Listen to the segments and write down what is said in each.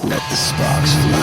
Let the sparks fly.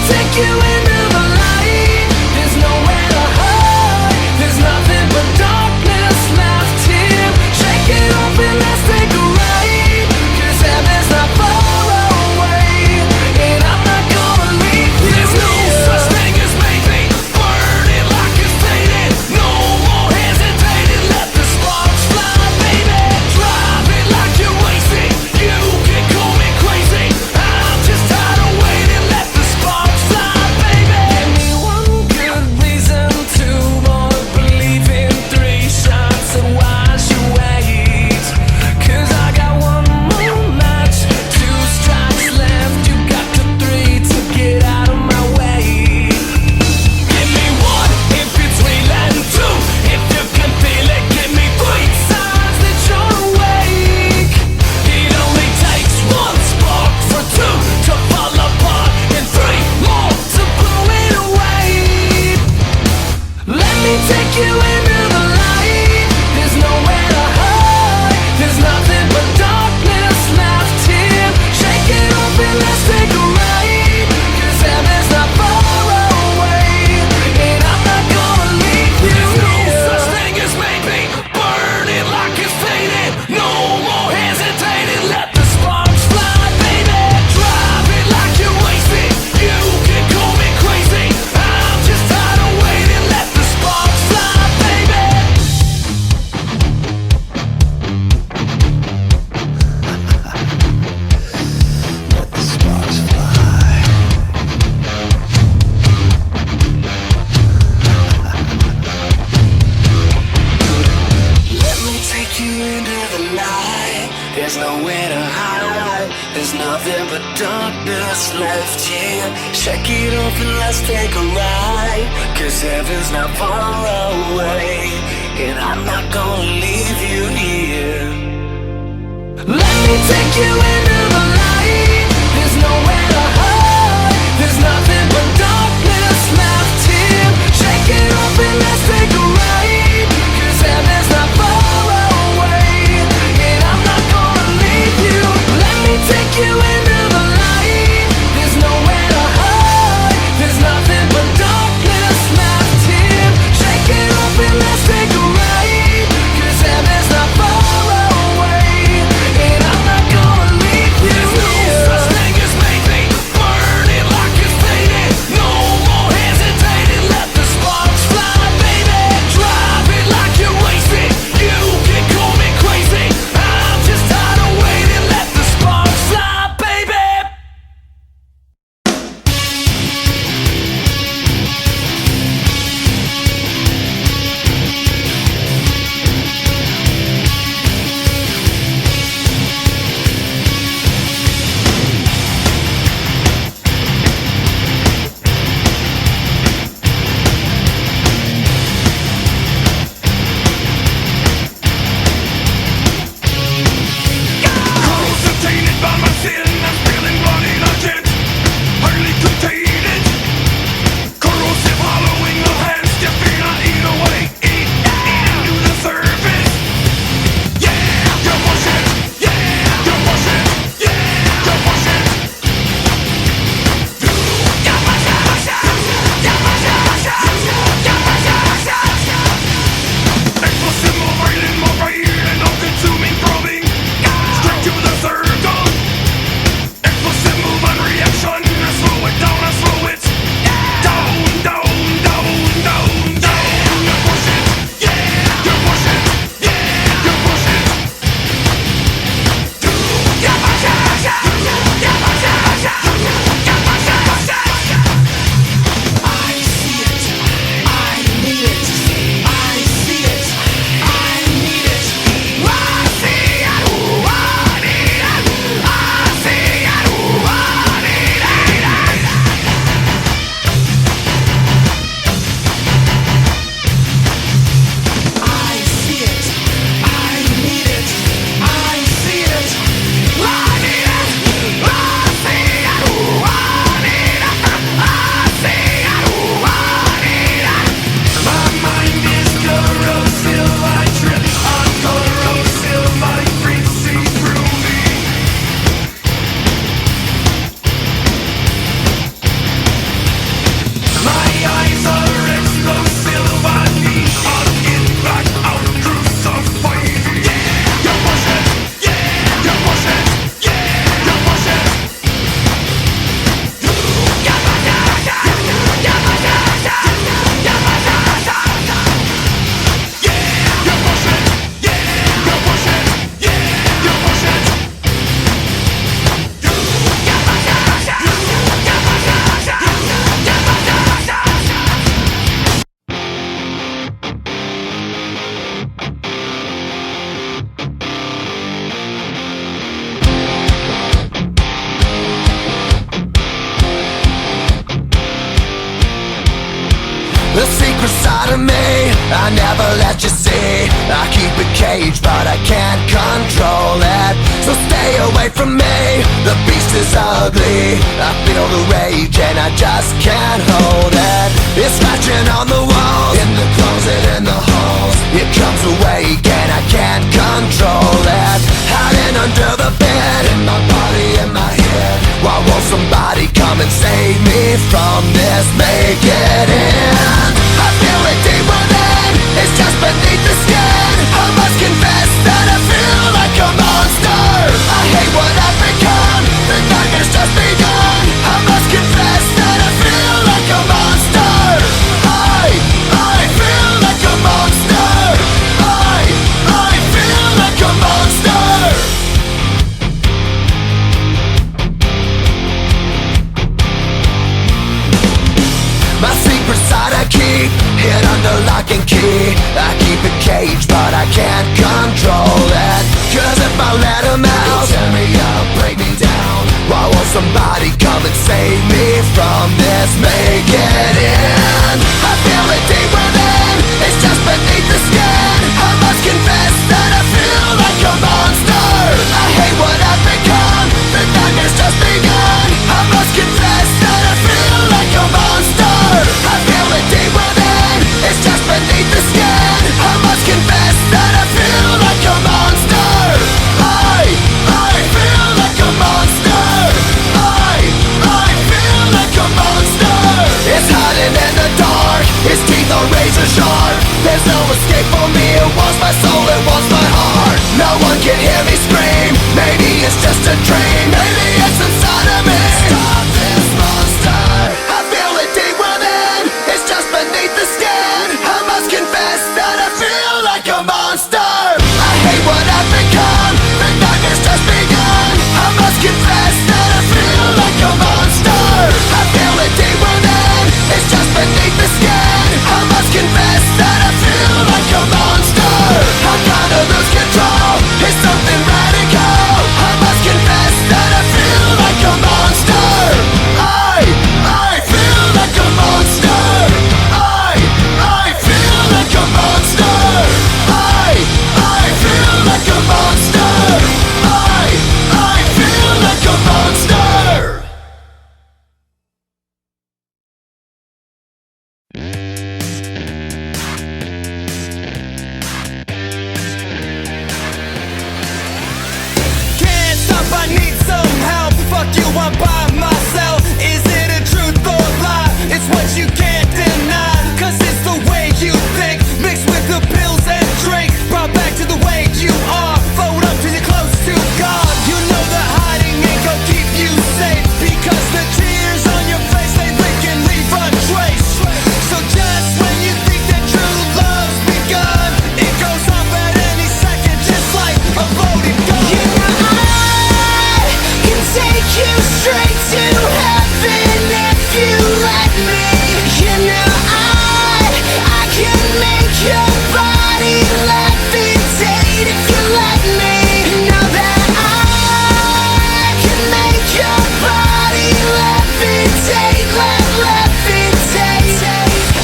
Take you into the light. There's nowhere to hide. There's nothing but darkness left here. Shake it off and let's take a ride. 'Cause heaven's not far away, and I'm not gonna leave you. There's no such thing as maybe. Burn it like it's faded. No more hesitating. Let the sparks fly, baby. Drive it like you're wasting. You can call me crazy. I'm just tired of waiting. Let the sparks fly, baby. Give me one good reason to more believe in 3 shots of wash you wait. 'Cause I got one more match, 2 strikes left. You got to 3 to get out of my way. Give me 1 if it's real and 2 if you can feel it. Give me 3 signs that you're awake. It only takes 1 spark for 2 to fall apart, and 3 more to blow it away. Let me take you into the light. There's nowhere to hide. There's nothing but darkness left here. Shake it off and let's take a ride. 'Cause heaven's not far away, and I'm not gonna leave you. There's no such thing as maybe. Burn it like it's faded. No more hesitating. Let the sparks fly, baby. Drive it like you're wasting. You can call me crazy. I'm just tired of waiting. Let the sparks fly, baby. Let the sparks fly. Let me take you into the night. There's nowhere to hide. There's nothing but darkness left here. Shake it off and let's take a ride. 'Cause heaven's not far away, and I'm not gonna leave you here. Let me take you into the light. There's nowhere to hide. There's nothing but darkness left here. Shake it off and let's take a ride. 'Cause heaven's not far away, and I'm not gonna leave you. Let me take you into the light. There's nowhere to hide. There's nothing but darkness left here. Shake it off and let's take a ride. 'Cause heaven's not far inside of me, I never let you see. I keep it caged, but I can't control it. So stay away from me, the beast is ugly. I feel the rage and I just can't hold it. It's scratching on the walls, in the closet, in the halls. It comes awake and I can't control it. Hiding under the bed, in my body, in my head. Why won't somebody come and save me from this? Make it end. I feel it deep within, it's just beneath the skin. I must confess that I feel like a monster. I hate what I've become, the nightmare's just begun. I must confess that I feel like a monster. I feel like a monster. I feel like a monster. My secret side I keep hid under lock and key. I keep it caged, but I can't control it. Cause if I let him out, he'll tear me up, break me down. Why won't somebody come and save me from this? Make it end. I feel it deep within, it's just beneath the skin. I must confess that I feel like a monster. I hate what I've become, the nightmare's just begun. I must confess that I feel like a monster. I feel it deep within, it's just beneath the skin. I must confess that I feel like a monster. I feel like a monster. I feel like a monster. It's hiding in the dark, its teeth are razor sharp. There's no escape for me, it wants my soul, it wants my heart. No one can hear me scream, maybe it's just a dream. Maybe it's inside of me. Stop this monster. I feel it deep within, it's just beneath the skin. I must confess that I feel like a monster. I hate what I've become, the nightmare's just begun. I must confess that I feel like a monster. I feel it deep within, it's just beneath the skin. I must confess that I feel like a monster. I kinda lose control, it's something radical. I must confess that I feel like a monster. I feel like a monster. I feel like a monster. I feel like a monster. I feel like a monster. Can't stop, I need some help. Fuck you, I'm by myself. Is it a truth or lie? It's what you can't deny. Cause it's the way you think, mixed with the pills and drink. Brought back to the way you are. Float up till you're close to God. You know that hiding ain't gon' keep you safe. Because the tears on your face, they lick and leave a trace. So just when you think that true love's begun, it goes off at any second, just like a loaded gun. You know I can take you straight to heaven if you let me. You know I can make your body levitate if you let me. You know that I can make your body levitate, levitate.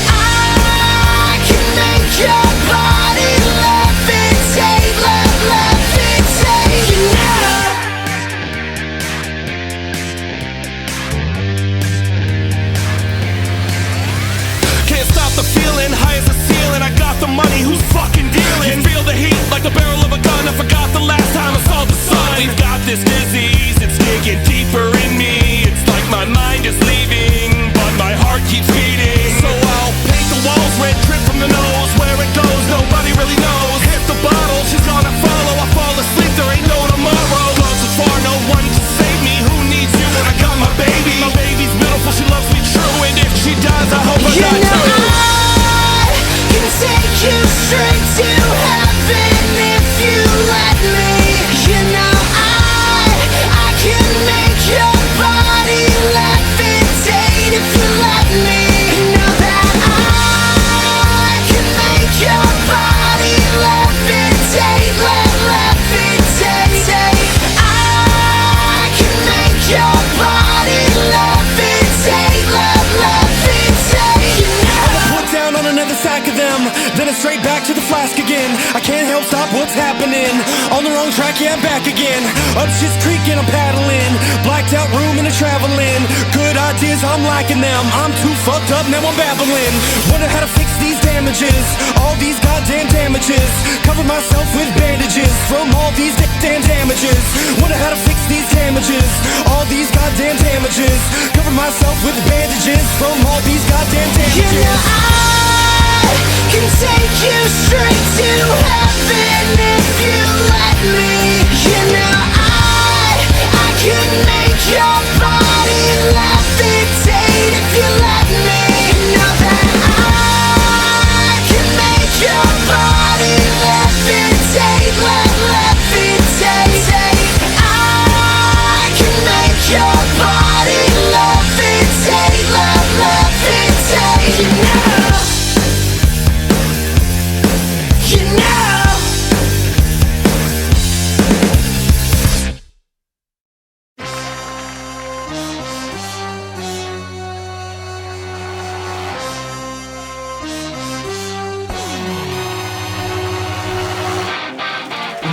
I can make your body levitate, levitate. You know. Can't stop the feeling, high as a ceiling. I got the money, who's fucking dealing? Feel the heat like the barrel of a gun. I forgot the last time I saw the sun. We've got this disease, it's digging deeper in me. It's like my mind is leaving, but my heart keeps beating. So I'll paint the walls, red drip from the nose. Where it goes, nobody really knows. Hit the bottle, she's gonna follow. I fall asleep, there ain't no tomorrow. Love's so far, no one to save me. Who needs you when I got my baby? My baby's beautiful, she loves me true. And if she dies, I hope I die too. I can take you straight to heaven if you let me. You know I can make your body levitate if you let me. You know that I can make your body levitate, levitate. I can make your body levitate, levitate. You know. I was put down on another side 'cause straight back to the flask again. I can't help stop what's happening. On the wrong track, yeah, I'm back again. Up shit's creek and I'm paddling. Blacked out room and I'm traveling. Good ideas, I'm liking them. I'm too fucked up, now I'm babbling. Wonder how to fix these damages. All these goddamn damages. Cover myself with bandages from all these damn damages. Wonder how to fix these damages. All these goddamn damages. Cover myself with bandages from all these goddamn damages. You know I can take you straight to heaven if you let me. You know I can make your body levitate if you let me. Know that I can make your body levitate, levitate. I can make your body levitate, levitate. You know. You know.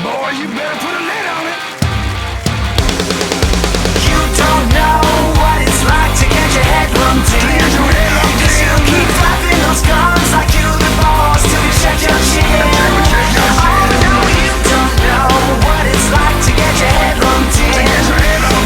Boy, you better put a lid on it. You don't know what it's like to get your head lumped in. Cause you keep flapping those gums like you the boss till you check your chin. Oh no, you don't know what it's like to get your head lumped in.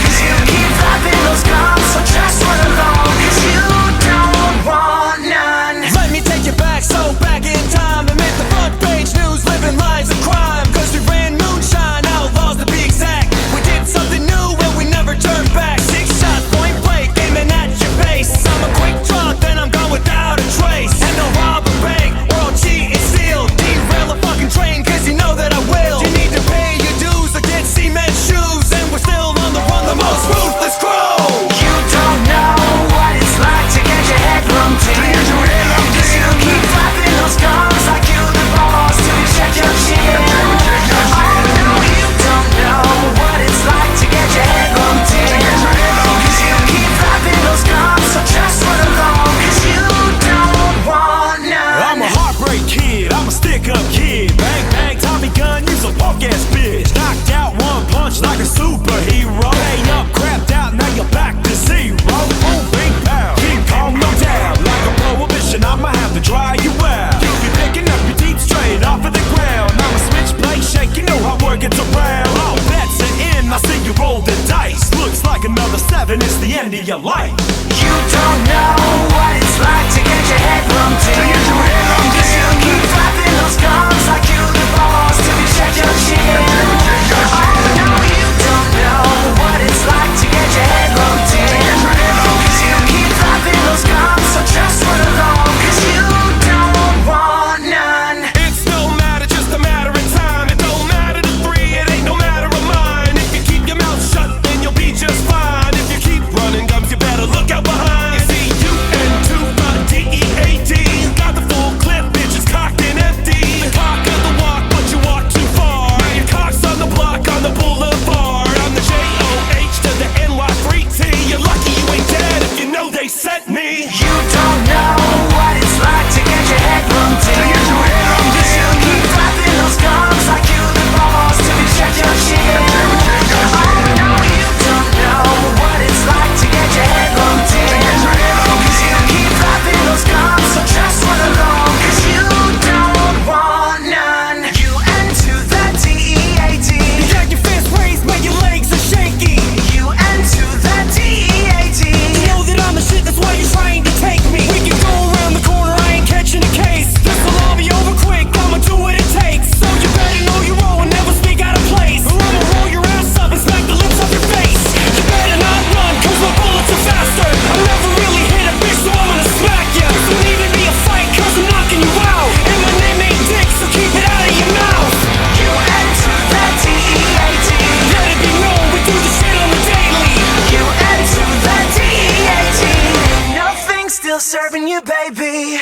Cause you keep flapping those gums, so just run along. Cause you don't want none. Let me take you back, so back in time, and make the front page news, living lives of crime. Cause we ran moonshine, outlaws to be exact. We did something new and we never turned back. 6 shots, point blank, aiming at your face. I'm a quick drunk, then I'm gone without a trace. And no rob a bank, or I'll cheat and steal. Derail a fucking train, cause you know that I will. You need to pay your dues or get cement shoes. And we're still on the run, the most ruthless crew. You don't know what it's like to get your head lumped in. Cause you keep flapping those gums like you the boss till you check your chin. Oh no, you don't know what it's like to get your head lumped in. Cause you keep flapping those gums, so just run along. Cause you don't want none. I'm a heartbreak kid, I'm a stick-up kid. Bang, bang, Tommy gun, use a punk-ass bitch. Knocked out one punch like a superhero. Hey up, crapped out, now you're back to zero. Boom, bing, pow, King Kong, no down. Like a prohibition, I'ma have to dry you out. You be picking up your teeth straight off of the ground. I'm a switchblade shake, you know how word gets around. All bets are in, I see you roll the dice. Looks like another 7, it's the end of your life. You don't know what it's like to get your head lumped in. Cause you keep flapping those gums like you the boss till you check your chin. Oh no, you don't know what it's like to get your head lumped in. Cause you keep flapping those gums, so just run along. Cause you don't want none. It's no matter, just a matter of time. It don't matter to 3, it ain't no matter of mine. If you keep your mouth shut, then you'll be just fine. If you keep running gums, you better look out behind. See, you and 2 DEAD. Got the full clip, bitches cocked and empty. The cock of the walk, but you walk too far. Your cock's on the block, on the boulevard. On the JOH to the NY3T. You're lucky you ain't dead if you know they sent me. You don't know what it's like to get your head lumped in. Cause you keep flapping those gums like you the boss till you check your chin. Oh no, you don't know what it's like to get your head lumped in. Cause you keep flapping those gums, so just run along. Cause you don't want none. You enter the DEAD. You got your fist raised, but your legs are shaky. You enter the DEAD. You know that I'm the shit, that's why you're trying to take me. We can go around the corner, I ain't catching a case. This'll all be over quick, I'ma do what it takes. So you better know your role and never speak out of place, or I'ma roll your ass up and smack the lips off your face. You better not run, cause my bullets are faster. I've never really hit a bitch, so I'm gonna smack ya. This won't even be a fight, cause I'm knocking you out. And my name ain't Dick, so keep it out of your mouth. You enter the DEAD. Let it be known, we do this shit on the daily. You enter the DEAD. Nothing's still serving you, baby.